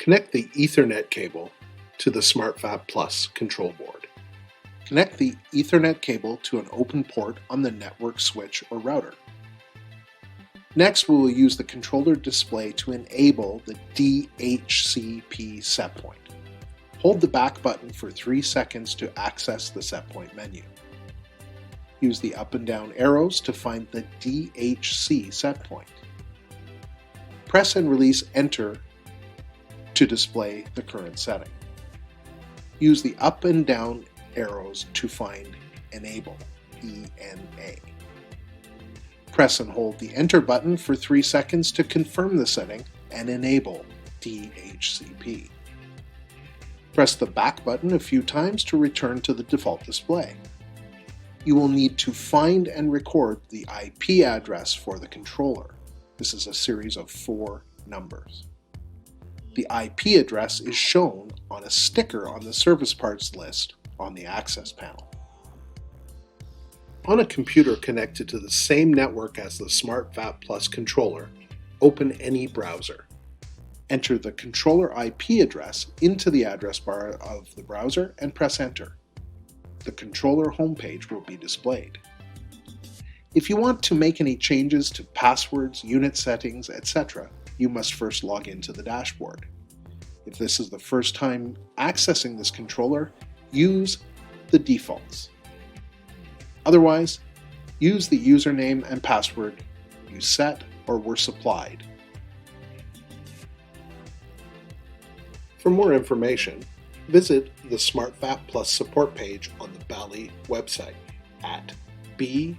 Connect the Ethernet cable to the SmartVap Plus control board. Connect the Ethernet cable to an open port on the network switch or router. Next, we will use the controller display to enable the DHCP setpoint. Hold the back button for 3 seconds to access the setpoint menu. Use the up and down arrows to find the DHC setpoint. Press and release Enter to display the current setting. Use the up and down arrows to find Enable, ENA. Press and hold the Enter button for 3 seconds to confirm the setting and enable DHCP. Press the back button a few times to return to the default display. You will need to find and record the IP address for the controller. This is a series of 4 numbers. The IP address is shown on a sticker on the service parts list on the access panel. On a computer connected to the same network as the SmartVap Plus controller, open any browser. Enter the controller IP address into the address bar of the browser and press Enter. The controller homepage will be displayed. If you want to make any changes to passwords, unit settings, etc., you must first log into the dashboard. If this is the first time accessing this controller, use the defaults. Otherwise, use the username and password you set or were supplied. For more information, visit the SmartVap Plus support page on the Bally website at b-rp.ca/svp.